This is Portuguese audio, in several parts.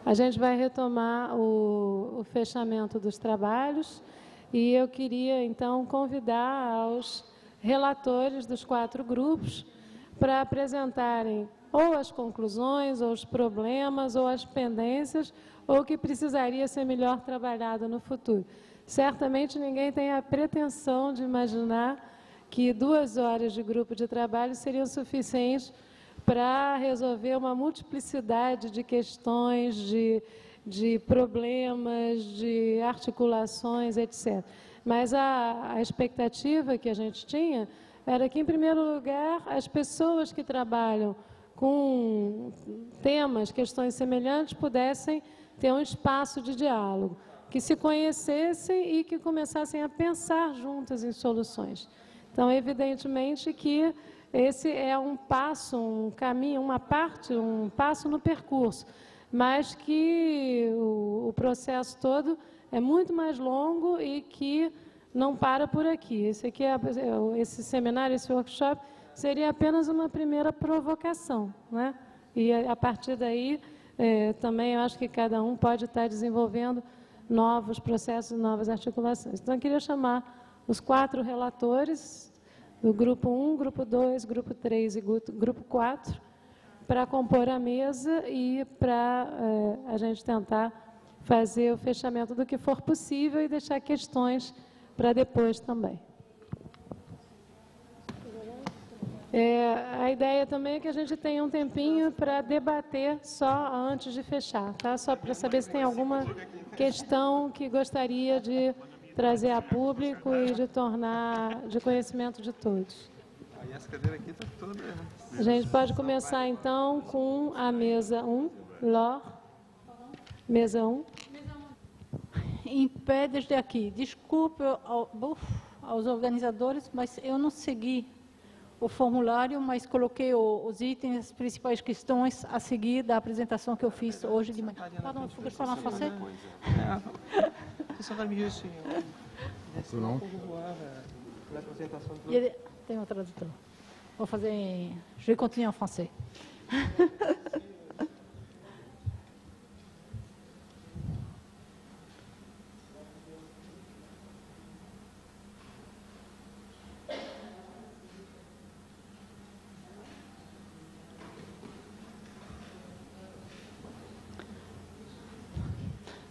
A gente vai retomar o fechamento dos trabalhos e eu queria, então, convidar aos relatores dos 4 grupos para apresentarem ou as conclusões, ou os problemas, ou as pendências, ou o que precisaria ser melhor trabalhado no futuro. Certamente ninguém tem a pretensão de imaginar que 2 horas de grupo de trabalho seriam suficientes para resolver uma multiplicidade de questões, de problemas, de articulações, etc. Mas a expectativa que a gente tinha era que, em primeiro lugar, as pessoas que trabalham com temas, questões semelhantes, pudessem ter um espaço de diálogo, que se conhecessem e que começassem a pensar juntas em soluções. Então, evidentemente que esse é um passo, um caminho, um passo no percurso, mas que o processo todo é muito mais longo e que não para por aqui. Esse seminário, esse workshop, seria apenas uma primeira provocação, né? E a partir daí, também eu acho que cada um pode estar desenvolvendo novos processos, novas articulações. Então, eu queria chamar os 4 relatores do grupo 1, grupo 2, grupo 3 e grupo 4, para compor a mesa e para a gente tentar fazer o fechamento do que for possível e deixar questões para depois também. A ideia também é que a gente tenha um tempinho para debater só antes de fechar, tá? Só para saber se tem alguma questão que gostaria de trazer a público e de tornar de conhecimento de todos. Aí essa cadeira aqui está toda... A gente pode começar, então, com a mesa 1. Ló. Mesa 1. Em pé desde aqui. Desculpe aos organizadores, mas eu não segui o formulário, mas coloquei os itens, as principais questões a seguir da apresentação que eu fiz hoje de manhã. Pardon, il faut que je parle en français? Ça va mieux si Não. Tem um tradutor. Vou fazer em... Je vais continuer en français.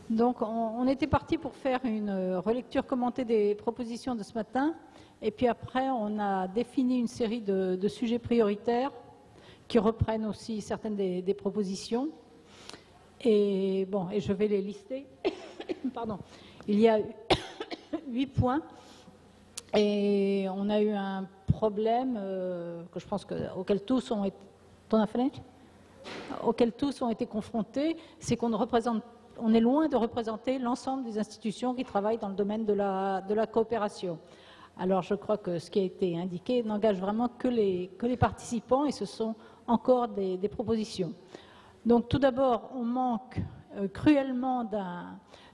Donc, on était parti pour faire une relecture commentée des propositions de ce matin. Et puis après, on a défini une série de sujets prioritaires qui reprennent aussi certaines des propositions. Et bon, et je vais les lister. Pardon. Il y a 8 points. Et on a eu un problème que je pense auquel tous ont été... auquel tous ont été confrontés, c'est qu'on est loin de représenter l'ensemble des institutions qui travaillent dans le domaine de la coopération. Alors, je crois que ce qui a été indiqué n'engage vraiment que les participants et ce sont encore des propositions. Donc, tout d'abord, on manque cruellement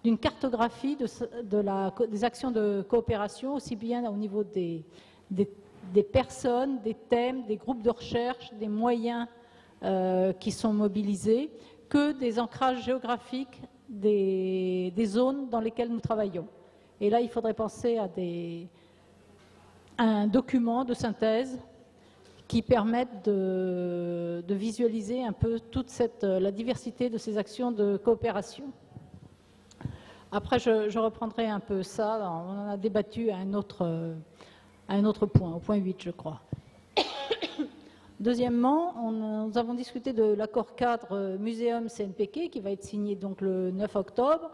d'une cartographie des actions de coopération, aussi bien au niveau des personnes, des thèmes, des groupes de recherche, des moyens qui sont mobilisés, que des ancrages géographiques des zones dans lesquelles nous travaillons. Et là, il faudrait penser à un document de synthèse qui permette de visualiser un peu toute la diversité de ces actions de coopération. Après, je reprendrai un peu ça. On en a débattu à un autre point, au point 8, je crois. Deuxièmement, nous avons discuté de l'accord cadre Muséum-CNPq qui va être signé donc le 9 octobre.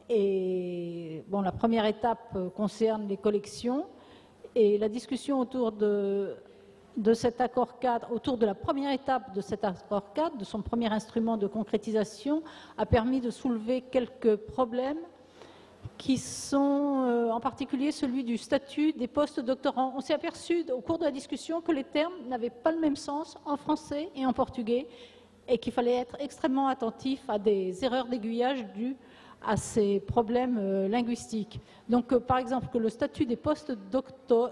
Et bon, la première étape concerne les collections. Et la discussion autour de cet accord cadre, autour de la première étape de cet accord cadre, de son premier instrument de concrétisation, a permis de soulever quelques problèmes qui sont en particulier celui du statut des post-doctorants. On s'est aperçu au cours de la discussion que les termes n'avaient pas le même sens en français et en portugais et qu'il fallait être extrêmement attentif à des erreurs d'aiguillage dues à ces problèmes linguistiques. Donc, par exemple, que le statut des post-doctorats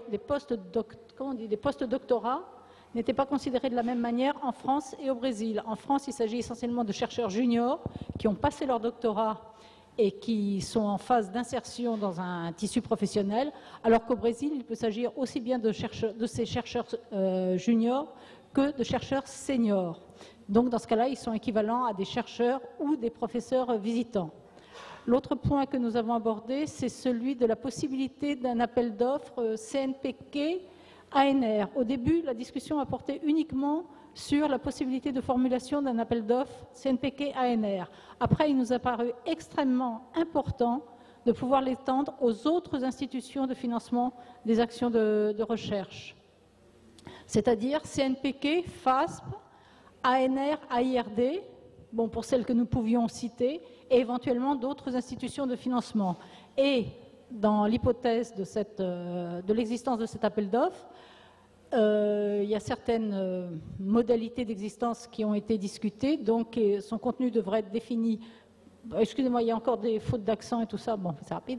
n'étaient pas considérés de la même manière en France et au Brésil. En France, il s'agit essentiellement de chercheurs juniors qui ont passé leur doctorat et qui sont en phase d'insertion dans un tissu professionnel, alors qu'au Brésil, il peut s'agir aussi bien de ces chercheurs juniors que de chercheurs seniors. Donc, dans ce cas-là, ils sont équivalents à des chercheurs ou des professeurs visitants. L'autre point que nous avons abordé, c'est celui de la possibilité d'un appel d'offres CNPq-ANR. Au début, la discussion a porté uniquement sur la possibilité de formulation d'un appel d'offres CNPq-ANR. Après, il nous a paru extrêmement important de pouvoir l'étendre aux autres institutions de financement des actions de recherche, c'est-à-dire CNPq, FASP, ANR, AIRD, bon, pour celles que nous pouvions citer, et éventuellement d'autres institutions de financement. Et dans l'hypothèse de l'existence de cet appel d'offres, il y a certaines modalités d'existence qui ont été discutées, donc son contenu devrait être défini. Excusez-moi, il y a encore des fautes d'accent et tout ça, bon, c'est rapide.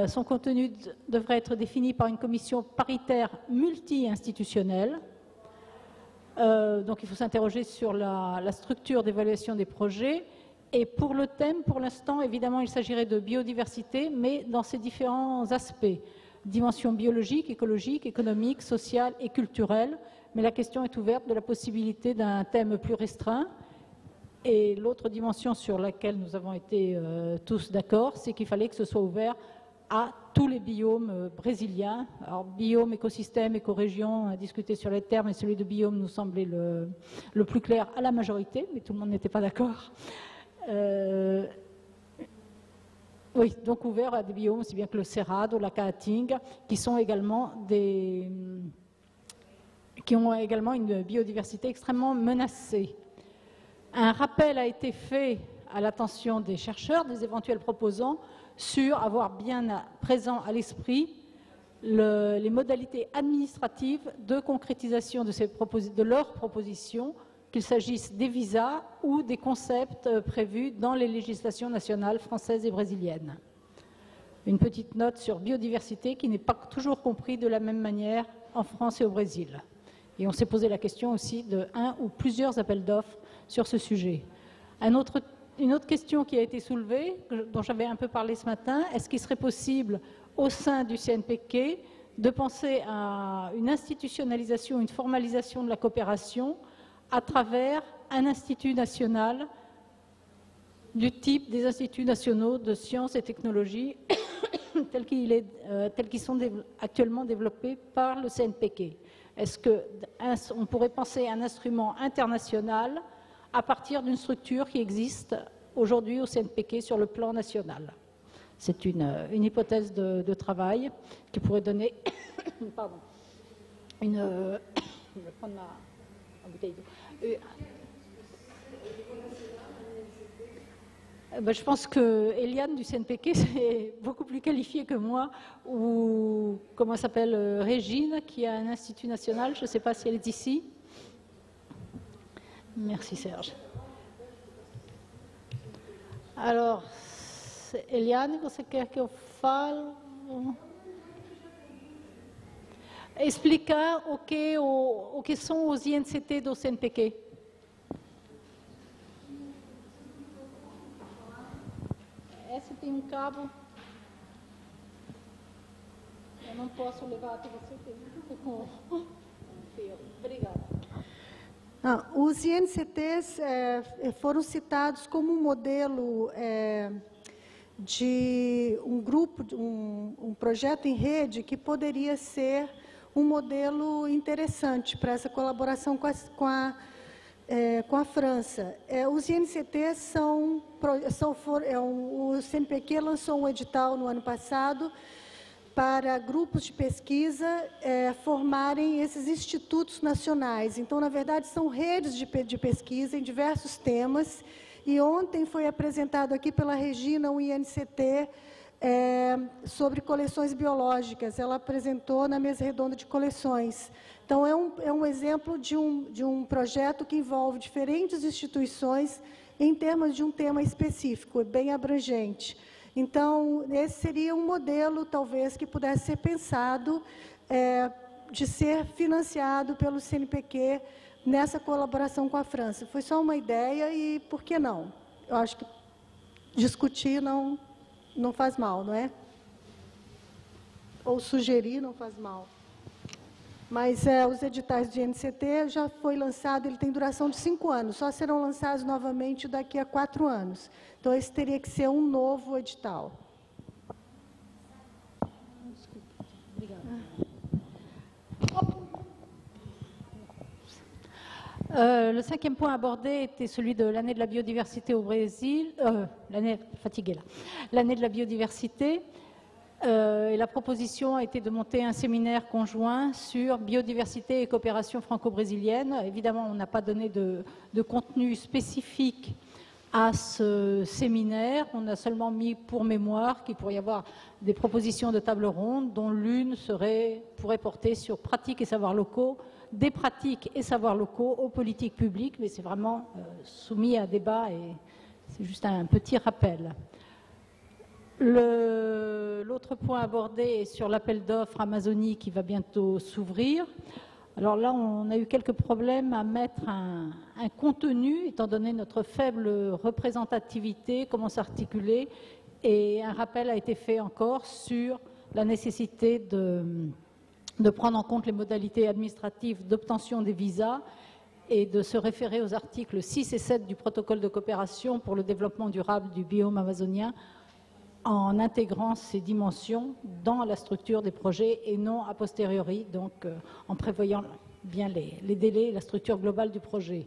Son contenu devrait être défini par une commission paritaire multi-institutionnelle. Donc il faut s'interroger sur la structure d'évaluation des projets. Et pour le thème, pour l'instant, évidemment, il s'agirait de biodiversité, mais dans ses différents aspects. Dimension biologique, écologique, économique, sociale et culturelle. Mais la question est ouverte de la possibilité d'un thème plus restreint. Et l'autre dimension sur laquelle nous avons été tous d'accord, c'est qu'il fallait que ce soit ouvert à tous les biomes brésiliens. Alors, biome, écosystème, écorégion, à discuter sur les termes, et celui de biome nous semblait le plus clair à la majorité, mais tout le monde n'était pas d'accord. Oui, donc ouvert à des biomes aussi bien que le Cerrado, la Caatinga, qui ont également une biodiversité extrêmement menacée. Un rappel a été fait à l'attention des chercheurs, des éventuels proposants, sur avoir bien présent à l'esprit les modalités administratives de concrétisation de leurs propositions, qu'il s'agisse des visas ou des concepts prévus dans les législations nationales françaises et brésiliennes. Une petite note sur biodiversité qui n'est pas toujours compris de la même manière en France et au Brésil. Et on s'est posé la question aussi de un ou plusieurs appels d'offres sur ce sujet. Une autre question qui a été soulevée, dont j'avais un peu parlé ce matin, est-ce qu'il serait possible au sein du CNPq de penser à une institutionnalisation, une formalisation de la coopération à travers un institut national du type des instituts nationaux de sciences et technologies tels qu'ils sont actuellement développés par le CNPq. Est-ce qu'on pourrait penser à un instrument international à partir d'une structure qui existe aujourd'hui au CNPq sur le plan national? C'est une hypothèse de travail qui pourrait donner pardon, je vais prendre ma bouteille d'eau. Je pense que Eliane du CNPq est beaucoup plus qualifiée que moi, ou comment s'appelle Régine, qui a un institut national, je ne sais pas si elle est ici. Merci Serge. Alors, Eliane, você quer que eu fale? Explicar o que são os INCT do CNPq. Esse tem um cabo. Eu não posso levar até você, porque com fio. Obrigada. Os INCTs foram citados como um modelo de um grupo, um projeto em rede que poderia ser um modelo interessante para essa colaboração com a França. Os INCTs o CNPq lançou um edital no ano passado para grupos de pesquisa formarem esses institutos nacionais. Então, na verdade, são redes de pesquisa em diversos temas. E ontem foi apresentado aqui pela Regina um INCT sobre coleções biológicas. Ela apresentou na mesa redonda de coleções. Então, é um exemplo de um projeto que envolve diferentes instituições em termos de um tema específico, bem abrangente. Então, esse seria um modelo, talvez, que pudesse ser pensado de ser financiado pelo CNPq nessa colaboração com a França. Foi só uma ideia e por que não? Eu acho que discutir não faz mal, não é? Ou sugerir não faz mal. Mas os editais de NCT já foi lançado, ele tem duração de 5 anos, só serão lançados novamente daqui a 4 anos. Então, esse teria que ser um novo edital. Le 5e point abordé était celui de l'année de la biodiversité au Brésil, l'année de la biodiversité. Et la proposition a été de monter un séminaire conjoint sur biodiversité et coopération franco-brésilienne. Évidemment, on n'a pas donné de contenu spécifique à ce séminaire. On a seulement mis pour mémoire qu'il pourrait y avoir des propositions de table ronde dont l'une pourrait porter sur pratiques et savoirs locaux, des pratiques et savoirs locaux aux politiques publiques, mais c'est vraiment soumis à débat et c'est juste un petit rappel. L'autre point abordé est sur l'appel d'offres Amazonie qui va bientôt s'ouvrir. Alors là, on a eu quelques problèmes à mettre un contenu, étant donné notre faible représentativité, comment s'articuler, et un rappel a été fait encore sur la nécessité de prendre en compte les modalités administratives d'obtention des visas et de se référer aux articles 6 et 7 du protocole de coopération pour le développement durable du biome amazonien en intégrant ces dimensions dans la structure des projets et non a posteriori, donc en prévoyant bien les délais et la structure globale du projet.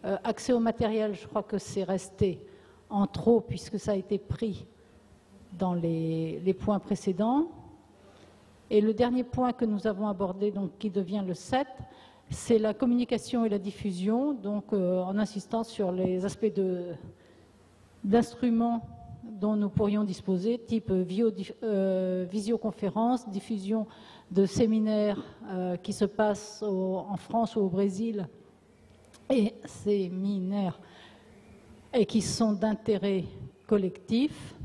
Accès au matériel, je crois que c'est resté en trop puisque ça a été pris dans les points précédents. Et le dernier point que nous avons abordé, donc, qui devient le 7, c'est la communication et la diffusion, donc en insistant sur les aspects d'instruments dont nous pourrions disposer, type visioconférence, diffusion de séminaires qui se passent en France ou au Brésil, et séminaires et qui sont d'intérêt collectif,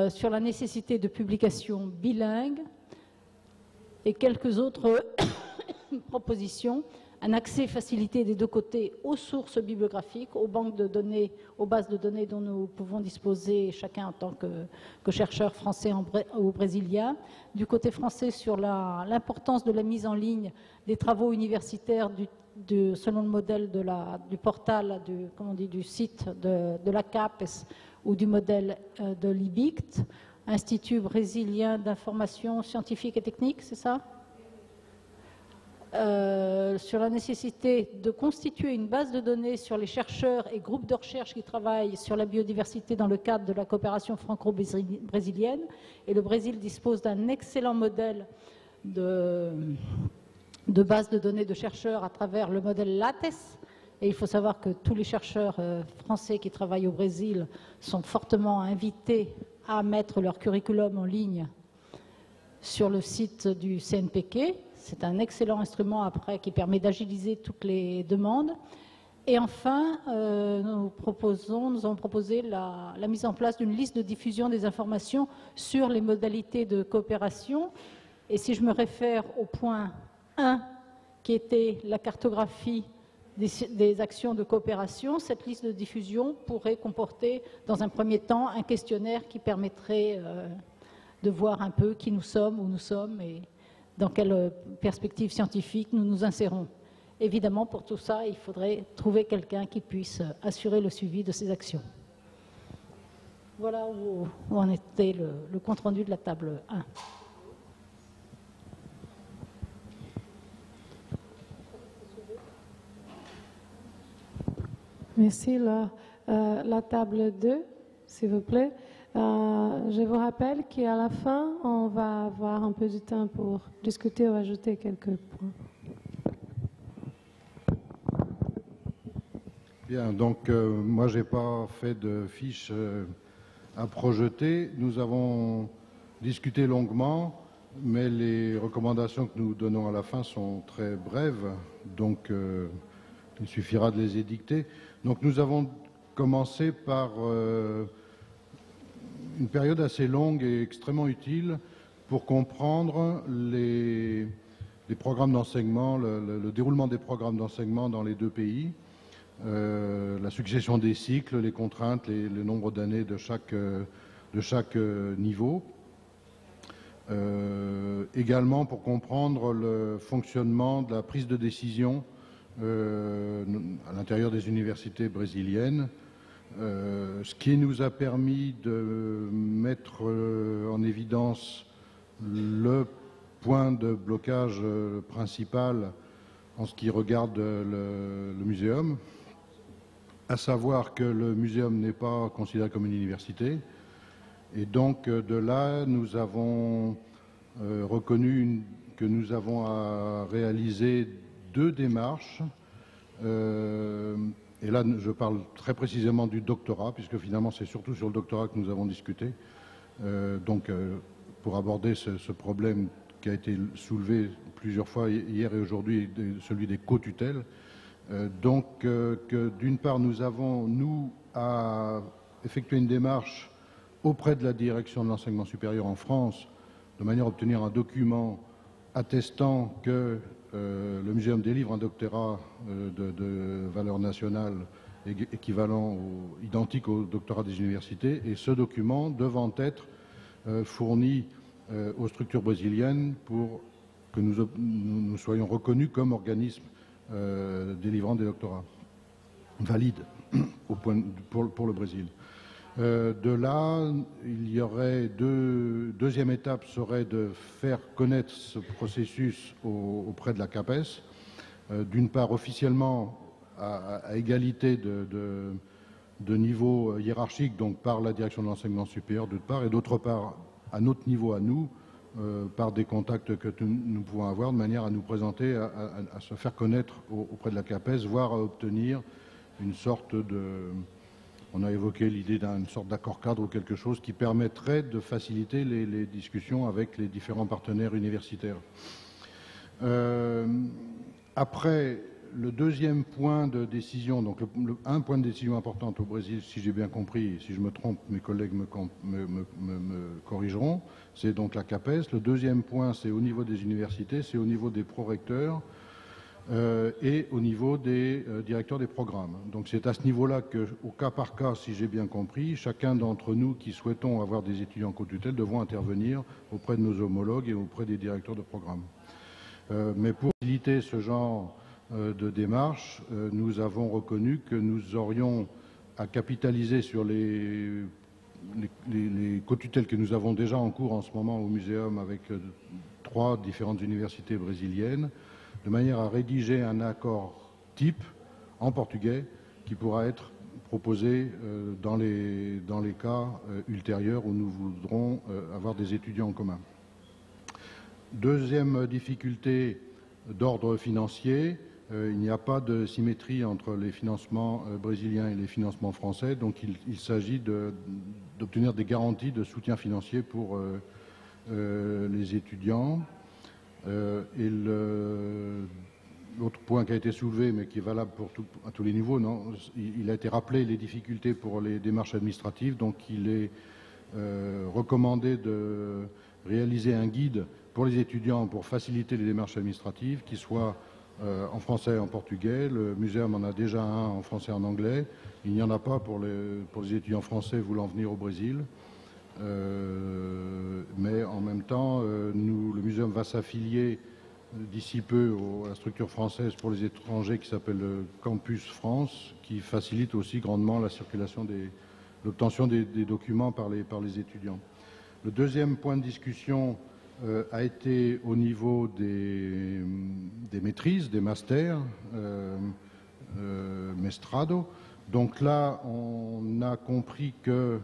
sur la nécessité de publications bilingues et quelques autres propositions, un accès facilité des deux côtés aux sources bibliographiques, aux banques de données, aux bases de données dont nous pouvons disposer chacun en tant que chercheur français ou brésilien. Du côté français, sur l'importance de la mise en ligne des travaux universitaires selon le modèle du portal, du site de la CAPES ou du modèle de l'IBICT, Institut brésilien d'information scientifique et technique, c'est ça ? Sur la nécessité de constituer une base de données sur les chercheurs et groupes de recherche qui travaillent sur la biodiversité dans le cadre de la coopération franco-brésilienne. Et le Brésil dispose d'un excellent modèle de base de données de chercheurs à travers le modèle LATES. Et il faut savoir que tous les chercheurs français qui travaillent au Brésil sont fortement invités à mettre leur curriculum en ligne sur le site du CNPq. C'est un excellent instrument après qui permet d'agiliser toutes les demandes. Et enfin, nous avons proposé la mise en place d'une liste de diffusion des informations sur les modalités de coopération. Et si je me réfère au point 1, qui était la cartographie des actions de coopération, cette liste de diffusion pourrait comporter, dans un premier temps, un questionnaire qui permettrait de voir un peu qui nous sommes, où nous sommes et dans quelle perspective scientifique nous nous insérons. Évidemment, pour tout ça, il faudrait trouver quelqu'un qui puisse assurer le suivi de ces actions. Voilà où en était le compte-rendu de la table 1. Merci. La table 2, s'il vous plaît. Je vous rappelle qu'à la fin, on va avoir un peu de temps pour discuter ou ajouter quelques points. Bien, donc moi, je n'ai pas fait de fiche à projeter. Nous avons discuté longuement, mais les recommandations que nous donnons à la fin sont très brèves, donc il suffira de les édicter. Donc nous avons commencé par une période assez longue et extrêmement utile pour comprendre les programmes d'enseignement, le déroulement des programmes d'enseignement dans les deux pays, la succession des cycles, les contraintes, le nombre d'années de chaque niveau. Également pour comprendre le fonctionnement de la prise de décision à l'intérieur des universités brésiliennes, ce qui nous a permis de mettre en évidence le point de blocage principal en ce qui regarde le muséum, à savoir que le muséum n'est pas considéré comme une université. Et donc, de là, nous avons reconnu que nous avons à réaliser 2 démarches. Et là, je parle très précisément du doctorat, puisque finalement, c'est surtout sur le doctorat que nous avons discuté. Pour aborder ce problème qui a été soulevé plusieurs fois hier et aujourd'hui, celui des co-tutelles. D'une part, nous avons, nous, à effectuer une démarche auprès de la direction de l'enseignement supérieur en France, de manière à obtenir un document attestant que le muséum délivre un doctorat de valeur nationale équivalent identique au doctorat des universités, et ce document devant être fourni aux structures brésiliennes pour que nous soyons reconnus comme organisme délivrant des doctorats valides pour le Brésil. De là, il y aurait deuxième étape serait de faire connaître ce processus auprès de la CAPES, d'une part officiellement à égalité de niveau hiérarchique, donc par la direction de l'enseignement supérieur d'une part, et d'autre part à notre niveau à nous, par des contacts que nous pouvons avoir, de manière à nous présenter, à se faire connaître auprès de la CAPES, voire à obtenir une sorte de... On a évoqué l'idée d'une sorte d'accord cadre ou quelque chose qui permettrait de faciliter les discussions avec les différents partenaires universitaires. Après, le deuxième point de décision, donc un point de décision important au Brésil, si j'ai bien compris, si je me trompe, mes collègues me corrigeront, c'est donc la CAPES. Le deuxième point, c'est au niveau des universités, c'est au niveau des prorecteurs et au niveau des directeurs des programmes. Donc c'est à ce niveau-là qu'au cas par cas, si j'ai bien compris, chacun d'entre nous qui souhaitons avoir des étudiants co-tutelle devront intervenir auprès de nos homologues et auprès des directeurs de programme. Mais pour faciliter ce genre de démarche, nous avons reconnu que nous aurions à capitaliser sur les co-tutelles que nous avons déjà en cours en ce moment au Muséum avec 3 différentes universités brésiliennes, de manière à rédiger un accord type en portugais qui pourra être proposé dans les cas ultérieurs où nous voudrons avoir des étudiants en commun. Deuxième difficulté d'ordre financier, il n'y a pas de symétrie entre les financements brésiliens et les financements français, donc il s'agit d'obtenir des garanties de soutien financier pour les étudiants. Et l'autre point qui a été soulevé, mais qui est valable à tous les niveaux, il a été rappelé les difficultés pour les démarches administratives, donc il est recommandé de réaliser un guide pour les étudiants pour faciliter les démarches administratives, qui soit en français et en portugais. Le muséum en a déjà un en français et en anglais. Il n'y en a pas pour les étudiants français voulant venir au Brésil. Mais en même temps, le muséum va s'affilier d'ici peu à la structure française pour les étrangers qui s'appelle le Campus France, qui facilite aussi grandement la circulation l'obtention des documents par les étudiants. Le deuxième point de discussion a été au niveau des maîtrises, des masters, mestrado. Donc là, on a compris que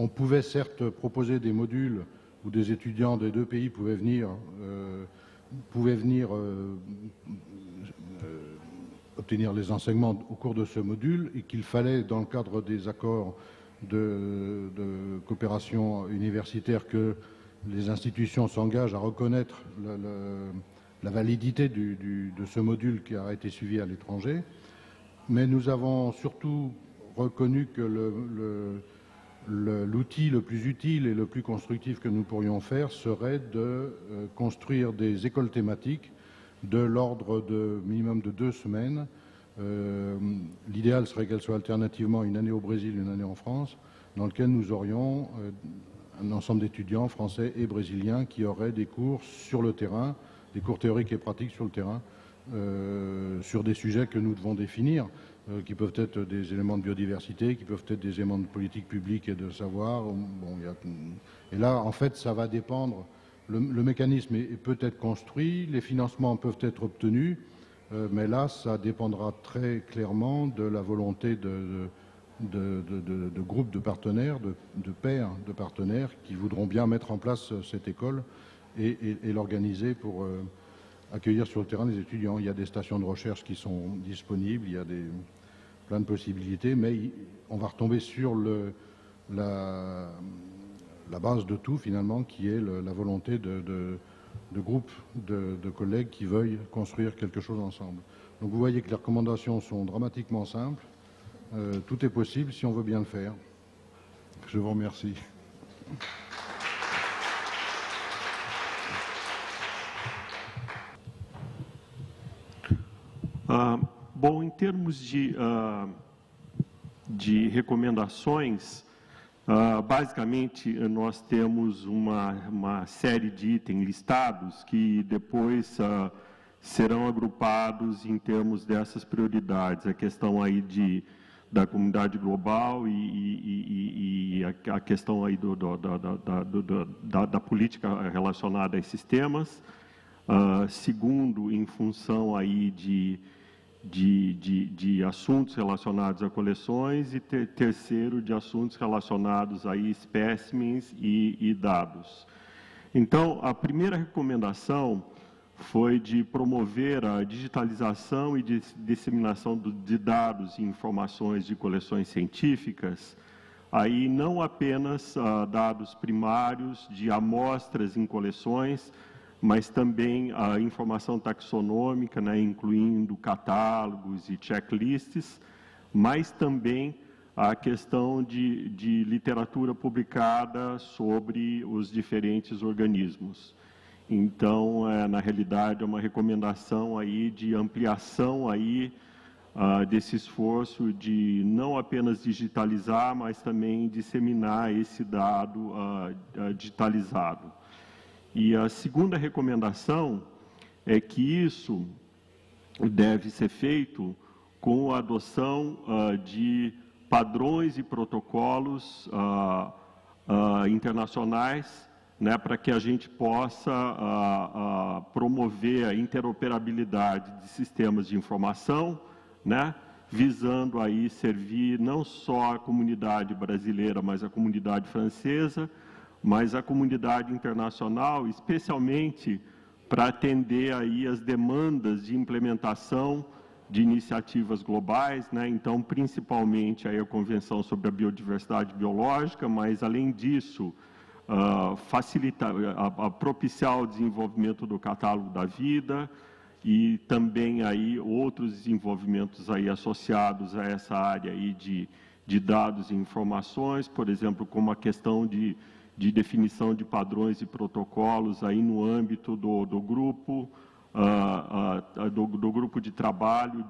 on pouvait certes proposer des modules où des étudiants des deux pays pouvaient venir obtenir les enseignements au cours de ce module, et qu'il fallait, dans le cadre des accords de coopération universitaire, que les institutions s'engagent à reconnaître la validité de ce module qui a été suivi à l'étranger. Mais nous avons surtout reconnu que l'outil le plus utile et le plus constructif que nous pourrions faire serait de construire des écoles thématiques de l'ordre de minimum de 2 semaines. L'idéal serait qu'elle soit alternativement une année au Brésil, une année en France, dans lequel nous aurions un ensemble d'étudiants français et brésiliens qui auraient des cours sur le terrain, des cours théoriques et pratiques sur le terrain, sur des sujets que nous devons définir, qui peuvent être des éléments de biodiversité, qui peuvent être des éléments de politique publique et de savoir. Bon, et là, en fait, ça va dépendre. Le mécanisme peut être construit, les financements peuvent être obtenus, mais là, ça dépendra très clairement de la volonté de groupes de partenaires, de pairs de partenaires qui voudront bien mettre en place cette école et l'organiser pour accueillir sur le terrain les étudiants. Il y a des stations de recherche qui sont disponibles, il y a plein de possibilités, mais on va retomber sur la base de tout, finalement, qui est la volonté de groupes de collègues qui veuillent construire quelque chose ensemble. Donc vous voyez que les recommandations sont dramatiquement simples. Tout est possible si on veut bien le faire. Je vous remercie. Bom, em termos de recomendações, basicamente nós temos uma série de itens listados que depois serão agrupados em termos dessas prioridades. A questão aí da comunidade global e a questão aí da política relacionada a esses temas. Segundo, em função aí de assuntos relacionados a coleções, e terceiro, de assuntos relacionados a espécimens e dados. Então, a primeira recomendação foi de promover a digitalização e disseminação de dados e informações de coleções científicas, aí não apenas dados primários de amostras em coleções, mas também a informação taxonômica, né, incluindo catálogos e checklists, mas também a questão de literatura publicada sobre os diferentes organismos. Então, na realidade, é uma recomendação aí de ampliação aí, desse esforço de não apenas digitalizar, mas também disseminar esse dado digitalizado. E a segunda recomendação é que isso deve ser feito com a adoção de padrões e protocolos internacionais, né, para que a gente possa promover a interoperabilidade de sistemas de informação, né, visando aí servir não só a comunidade brasileira, mas a comunidade francesa, mas a comunidade internacional, especialmente para atender aí as demandas de implementação de iniciativas globais, né? Então, principalmente aí a Convenção sobre a Biodiversidade Biológica, mas, além disso, facilitar, propiciar o desenvolvimento do catálogo da vida e também aí outros desenvolvimentos aí associados a essa área aí de dados e informações, por exemplo, como a questão de definição de padrões e protocolos aí no âmbito do grupo, do grupo de trabalho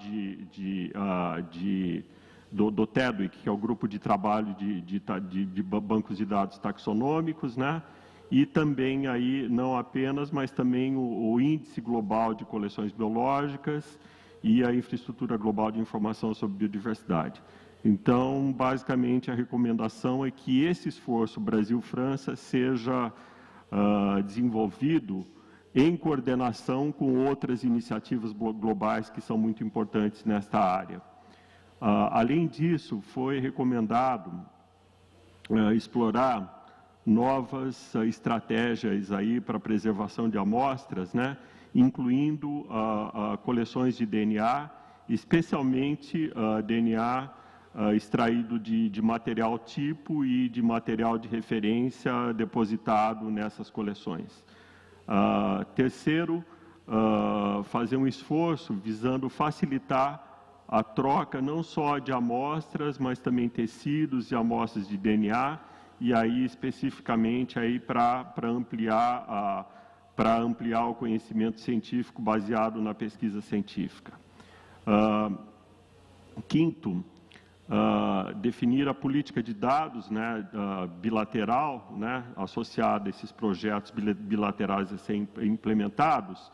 do TEDWIC, que é o grupo de trabalho de bancos de dados taxonômicos, né? E também aí, não apenas, mas também o Índice Global de Coleções Biológicas e a Infraestrutura Global de Informação sobre Biodiversidade. Então, basicamente, a recomendação é que esse esforço Brasil-França seja desenvolvido em coordenação com outras iniciativas globais que são muito importantes nesta área. Além disso, foi recomendado explorar novas estratégias aí para preservação de amostras, né, incluindo coleções de DNA, especialmente DNA extraído de material tipo e de material de referência depositado nessas coleções. Terceiro, fazer um esforço visando facilitar a troca não só de amostras, mas também tecidos e amostras de DNA, e aí especificamente aí para ampliar para ampliar o conhecimento científico baseado na pesquisa científica. Quinto, definir a política de dados, né, bilateral, né, associada a esses projetos bilaterais a serem implementados,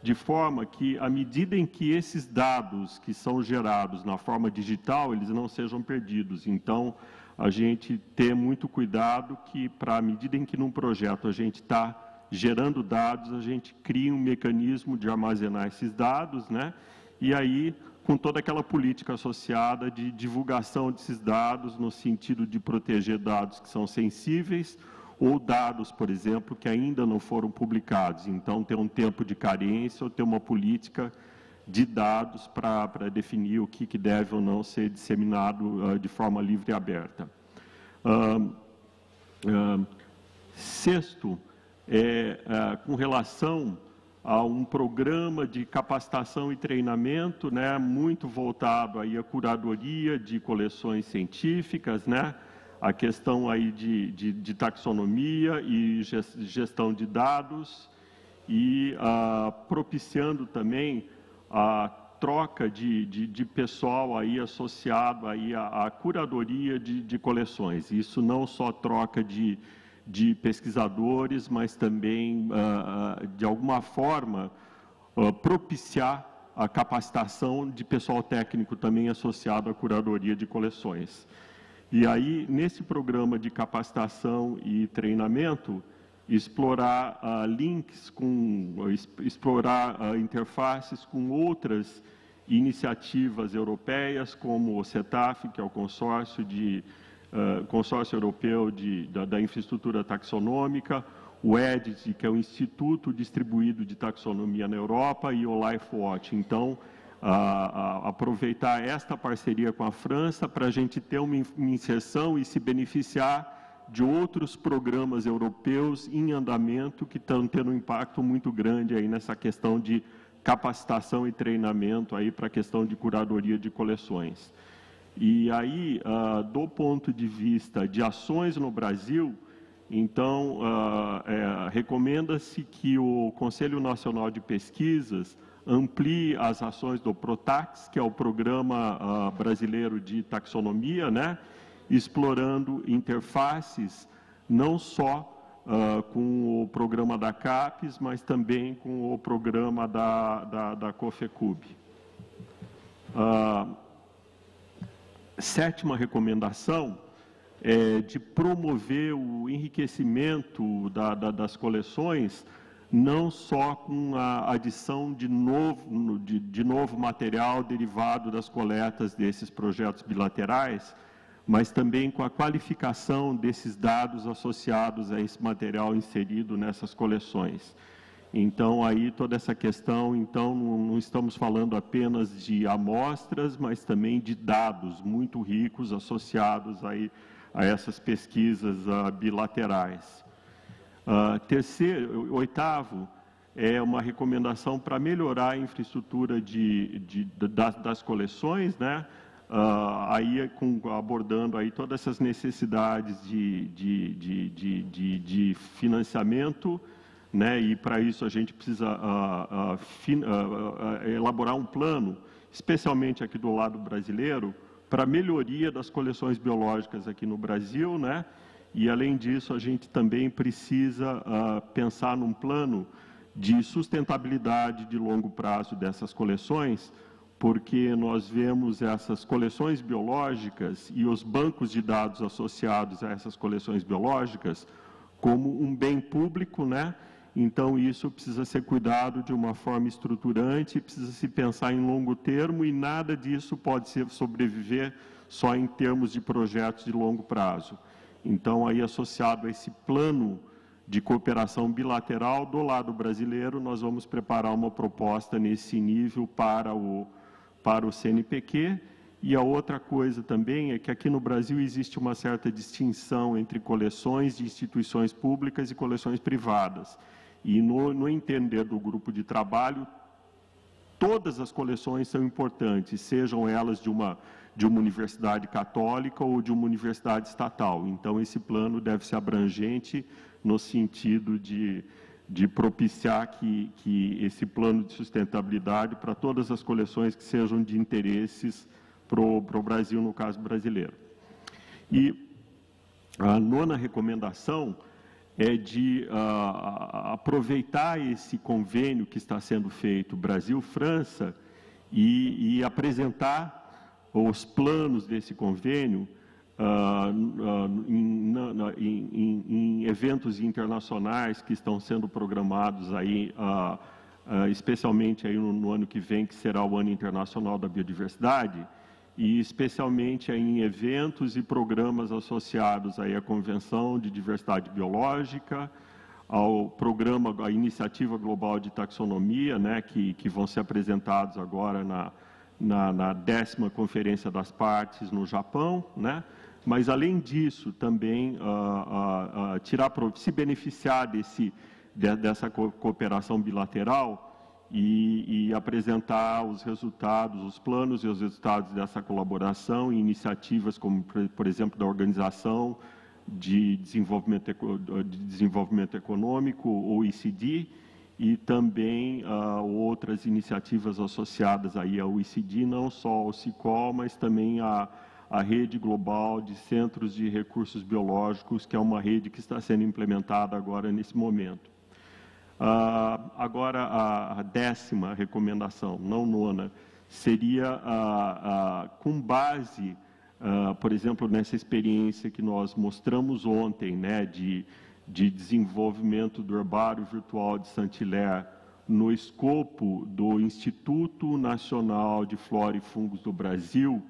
de forma que, à medida em que esses dados que são gerados na forma digital, eles não sejam perdidos. Então, a gente ter muito cuidado que, à medida em que num projeto a gente está gerando dados, a gente cria um mecanismo de armazenar esses dados, né? E aí, com toda aquela política associada de divulgação desses dados, no sentido de proteger dados que são sensíveis, ou dados, por exemplo, que ainda não foram publicados. Então, ter um tempo de carência ou ter uma política de dados para definir o que deve ou não ser disseminado de forma livre e aberta. Sexto, com relação a um programa de capacitação e treinamento, né, muito voltado aí à curadoria de coleções científicas, né, a questão aí de taxonomia e gestão de dados, e propiciando também a troca de pessoal aí associado aí à curadoria de coleções. Isso não só troca de pesquisadores, mas também, de alguma forma, propiciar a capacitação de pessoal técnico também associado à curadoria de coleções. E aí, nesse programa de capacitação e treinamento, explorar links, explorar interfaces com outras iniciativas europeias, como o CETAF, que é o Consórcio Europeu da Infraestrutura Taxonômica, o EDIT, que é o Instituto Distribuído de Taxonomia na Europa, e o LifeWatch. Então, aproveitar esta parceria com a França para a gente ter uma inserção e se beneficiar de outros programas europeus em andamento que estão tendo um impacto muito grande aí nessa questão de capacitação e treinamento aí para a questão de curadoria de coleções. E aí, do ponto de vista de ações no Brasil, então, recomenda-se que o Conselho Nacional de Pesquisas amplie as ações do PROTAX, que é o Programa Brasileiro de Taxonomia, né, explorando interfaces não só com o programa da CAPES, mas também com o programa da COFECUB. Sétima recomendação é de promover o enriquecimento das coleções, não só com a adição de novo material derivado das coletas desses projetos bilaterais, mas também com a qualificação desses dados associados a esse material inserido nessas coleções. Então, aí toda essa questão, então, não estamos falando apenas de amostras, mas também de dados muito ricos associados aí a essas pesquisas bilaterais. Oitavo, é uma recomendação para melhorar a infraestrutura das coleções, né? Aí abordando aí todas essas necessidades de financiamento, né? E para isso a gente precisa elaborar um plano, especialmente aqui do lado brasileiro, para a melhoria das coleções biológicas aqui no Brasil, né? E além disso a gente também precisa pensar num plano de sustentabilidade de longo prazo dessas coleções, porque nós vemos essas coleções biológicas e os bancos de dados associados a essas coleções biológicas como um bem público, né? Então, isso precisa ser cuidado de uma forma estruturante, precisa se pensar em longo termo, e nada disso pode sobreviver só em termos de projetos de longo prazo. Então, aí associado a esse plano de cooperação bilateral do lado brasileiro, nós vamos preparar uma proposta nesse nível para o CNPq. E a outra coisa também é que aqui no Brasil existe uma certa distinção entre coleções de instituições públicas e coleções privadas. E no entender do grupo de trabalho, todas as coleções são importantes, sejam elas de uma universidade católica ou de uma universidade estatal. Então, esse plano deve ser abrangente no sentido de de propiciar que esse plano de sustentabilidade para todas as coleções que sejam de interesses para o Brasil, no caso brasileiro. E a 9ª recomendação é de aproveitar esse convênio que está sendo feito Brasil-França e apresentar os planos desse convênio em eventos internacionais que estão sendo programados aí, especialmente aí no ano que vem, que será o Ano Internacional da Biodiversidade, e especialmente aí em eventos e programas associados aí à Convenção de Diversidade Biológica, ao programa, a Iniciativa Global de Taxonomia, né, que vão ser apresentados agora na 10ª Conferência das Partes no Japão, né? Mas, além disso, também se beneficiar dessa cooperação bilateral e apresentar os resultados, os planos e os resultados dessa colaboração em iniciativas como, por exemplo, da Organização de Desenvolvimento Econômico, OECD, e também outras iniciativas associadas aí ao OECD, não só ao CICOL, mas também a Rede Global de Centros de Recursos Biológicos, que é uma rede que está sendo implementada agora nesse momento. Agora, a 10ª recomendação, não 9ª, seria com base, por exemplo, nessa experiência que nós mostramos ontem, né, de desenvolvimento do herbário virtual de Saint-Hilaire no escopo do Instituto Nacional de Flora e Fungos do Brasil,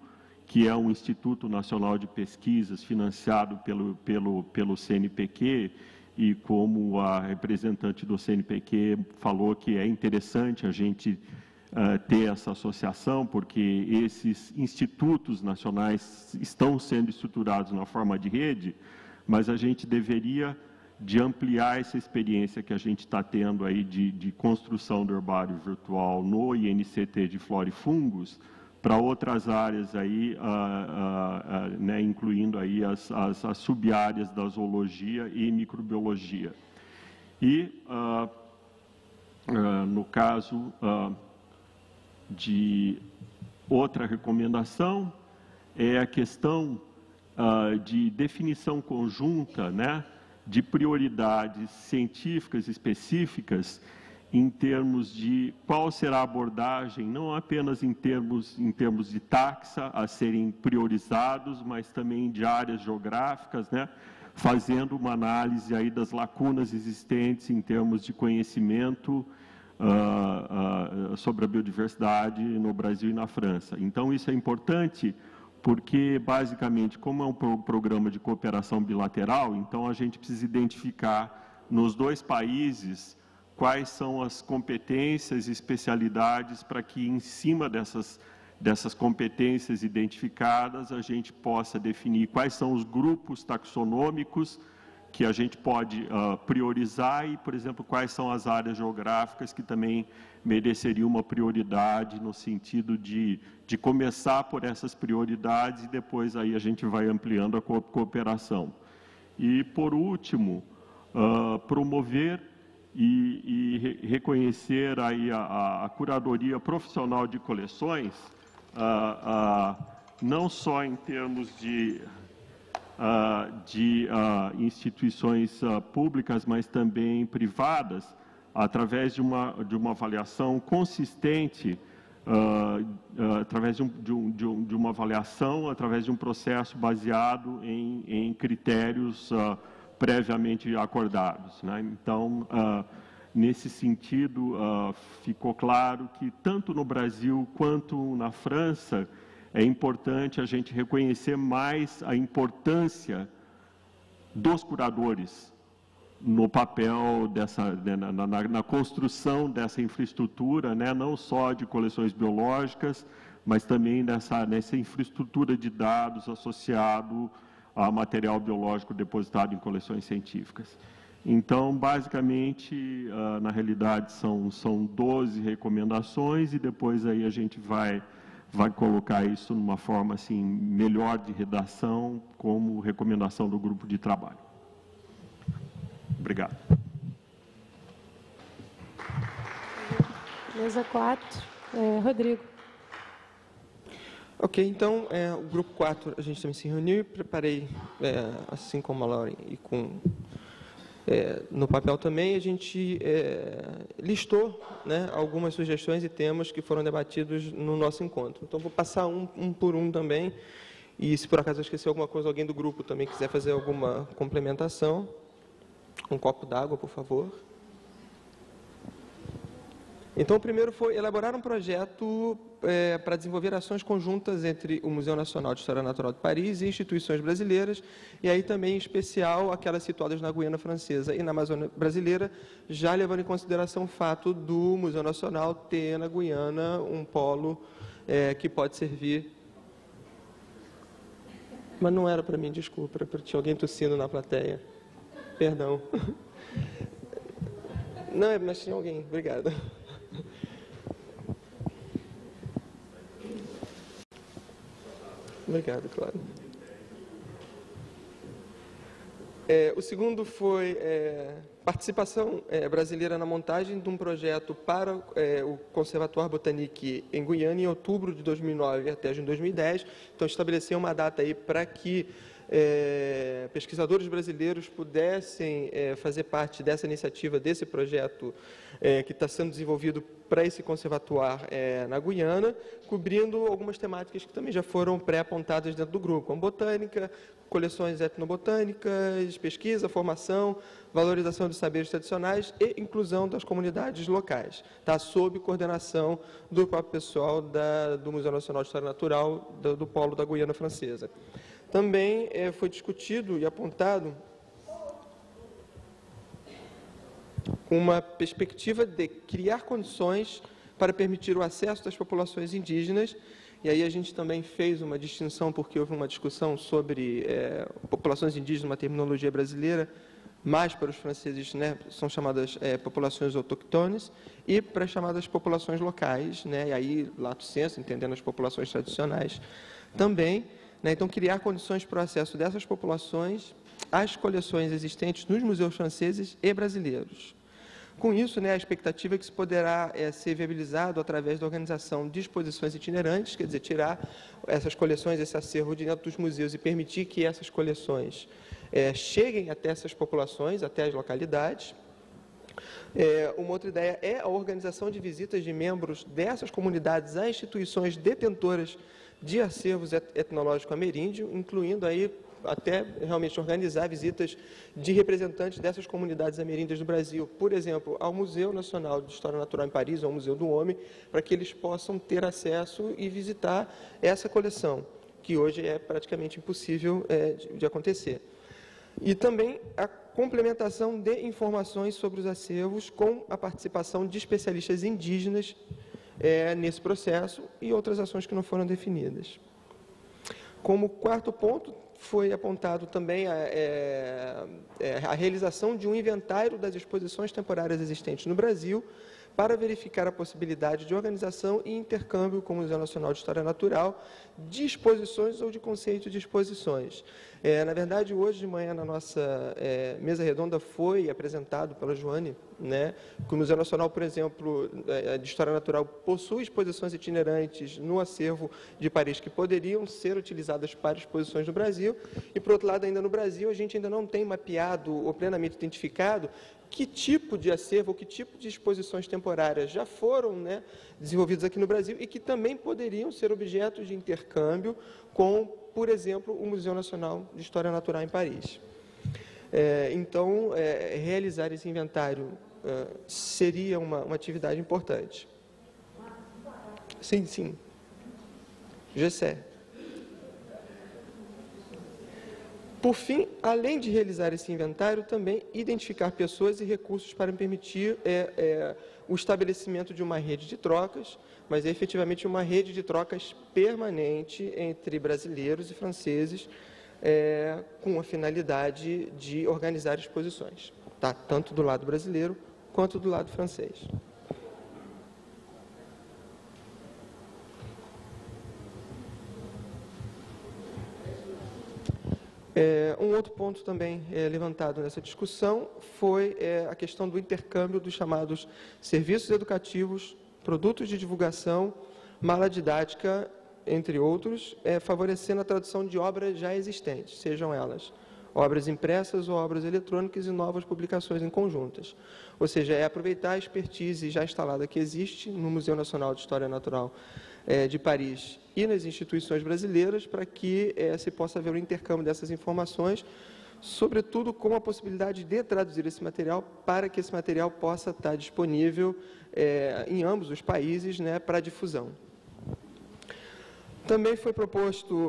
que é um Instituto Nacional de Pesquisas financiado pelo CNPq, e como a representante do CNPq falou que é interessante a gente ter essa associação, porque esses institutos nacionais estão sendo estruturados na forma de rede, mas a gente deveria de ampliar essa experiência que a gente está tendo aí de construção do herbário virtual no INCT de Flora e Fungos para outras áreas aí, né, incluindo aí as sub-áreas da zoologia e microbiologia. E, no caso de outra recomendação, é a questão de definição conjunta, né, de prioridades científicas específicas em termos de qual será a abordagem, não apenas em termos de taxa a serem priorizados, mas também de áreas geográficas, né, fazendo uma análise aí das lacunas existentes em termos de conhecimento sobre a biodiversidade no Brasil e na França. Então, isso é importante porque, basicamente, como é um programa de cooperação bilateral, então a gente precisa identificar nos dois países quais são as competências e especialidades para que, em cima dessas competências identificadas, a gente possa definir quais são os grupos taxonômicos que a gente pode priorizar e, por exemplo, quais são as áreas geográficas que também mereceriam uma prioridade no sentido de começar por essas prioridades e depois aí a gente vai ampliando a cooperação. E, por último, promover e reconhecer aí a curadoria profissional de coleções, não só em termos de instituições públicas, mas também privadas, através de uma avaliação consistente, através de uma avaliação, através de um processo baseado em critérios previamente acordados, né? Então, nesse sentido, ficou claro que tanto no Brasil quanto na França é importante a gente reconhecer mais a importância dos curadores no papel na construção dessa infraestrutura, né? Não só de coleções biológicas, mas também nessa infraestrutura de dados associado a material biológico depositado em coleções científicas. Então, basicamente, na realidade, são 12 recomendações e depois aí a gente vai colocar isso numa forma assim, melhor de redação, como recomendação do grupo de trabalho. Obrigado. Mesa 4, Rodrigo. Ok, então, o grupo 4, a gente também se reuniu e preparei, assim como a Lauren e no papel também, a gente listou, né, algumas sugestões e temas que foram debatidos no nosso encontro. Então, vou passar um por um também, e se por acaso eu esqueci alguma coisa, alguém do grupo também quiser fazer alguma complementação, um copo d'água, por favor. Então, o primeiro foi elaborar um projeto para desenvolver ações conjuntas entre o Museu Nacional de História Natural de Paris e instituições brasileiras, e aí também, em especial, aquelas situadas na Guiana Francesa e na Amazônia Brasileira, já levando em consideração o fato do Museu Nacional ter na Guiana um polo que pode servir... Mas não era para mim, desculpa, tinha alguém tossindo na plateia. Perdão. Não, mas tinha alguém, obrigado. Obrigado, claro. O segundo foi participação brasileira na montagem de um projeto para o Conservatoire Botanique em Guiana em outubro de 2009 até junho de 2010. Então, estabelecer uma data aí para que pesquisadores brasileiros pudessem fazer parte dessa iniciativa, desse projeto que está sendo desenvolvido para esse conservatoire na Guiana, cobrindo algumas temáticas que também já foram pré-apontadas dentro do grupo, como botânica, coleções etnobotânicas, pesquisa, formação, valorização dos saberes tradicionais e inclusão das comunidades locais, tá? Sob coordenação do próprio pessoal do Museu Nacional de História Natural do Polo da Guiana Francesa. Também foi discutido e apontado uma perspectiva de criar condições para permitir o acesso das populações indígenas, e aí a gente também fez uma distinção, porque houve uma discussão sobre populações indígenas, uma terminologia brasileira, mais para os franceses, né, são chamadas populações autóctones, e para as chamadas populações locais, né, e aí, lato sensu, entendendo as populações tradicionais também, né, então criar condições para o acesso dessas populações às coleções existentes nos museus franceses e brasileiros. Com isso, né, a expectativa é que isso poderá ser viabilizado através da organização de exposições itinerantes, quer dizer, tirar essas coleções, esse acervo de dentro dos museus e permitir que essas coleções cheguem até essas populações, até as localidades. Uma outra ideia é a organização de visitas de membros dessas comunidades a instituições detentoras de acervos etnológicos ameríndio, incluindo aí até realmente organizar visitas de representantes dessas comunidades ameríndias do Brasil, por exemplo, ao Museu Nacional de História Natural em Paris, ao Museu do Homem, para que eles possam ter acesso e visitar essa coleção, que hoje é praticamente impossível de acontecer. E também a complementação de informações sobre os acervos com a participação de especialistas indígenas nesse processo e outras ações que não foram definidas. Como quarto ponto, foi apontado também a realização de um inventário das exposições temporárias existentes no Brasil para verificar a possibilidade de organização e intercâmbio com o Museu Nacional de História Natural de exposições ou de conceito de exposições. Na verdade, hoje de manhã, na nossa mesa redonda, foi apresentado pela Joane, né, que o Museu Nacional, por exemplo, de História Natural, possui exposições itinerantes no acervo de Paris que poderiam ser utilizadas para exposições no Brasil, e, por outro lado, ainda no Brasil, a gente ainda não tem mapeado ou plenamente identificado que tipo de acervo, ou que tipo de exposições temporárias já foram, né, desenvolvidas aqui no Brasil e que também poderiam ser objeto de intercâmbio com, por exemplo, o Museu Nacional de História Natural em Paris. Então, realizar esse inventário seria uma atividade importante. Sim, sim. Gessé. Por fim, além de realizar esse inventário, também identificar pessoas e recursos para permitir o estabelecimento de uma rede de trocas, mas efetivamente uma rede de trocas permanente entre brasileiros e franceses, com a finalidade de organizar exposições, tá? Tanto do lado brasileiro quanto do lado francês. Um outro ponto também levantado nessa discussão foi a questão do intercâmbio dos chamados serviços educativos produtos de divulgação, mala didática, entre outros, favorecendo a tradução de obras já existentes, sejam elas obras impressas ou obras eletrônicas e novas publicações em conjuntas. Ou seja, é aproveitar a expertise já instalada que existe no Museu Nacional de História Natural de Paris e nas instituições brasileiras para que se possa haver um intercâmbio dessas informações, sobretudo com a possibilidade de traduzir esse material para que esse material possa estar disponível em ambos os países, né, para difusão. Também foi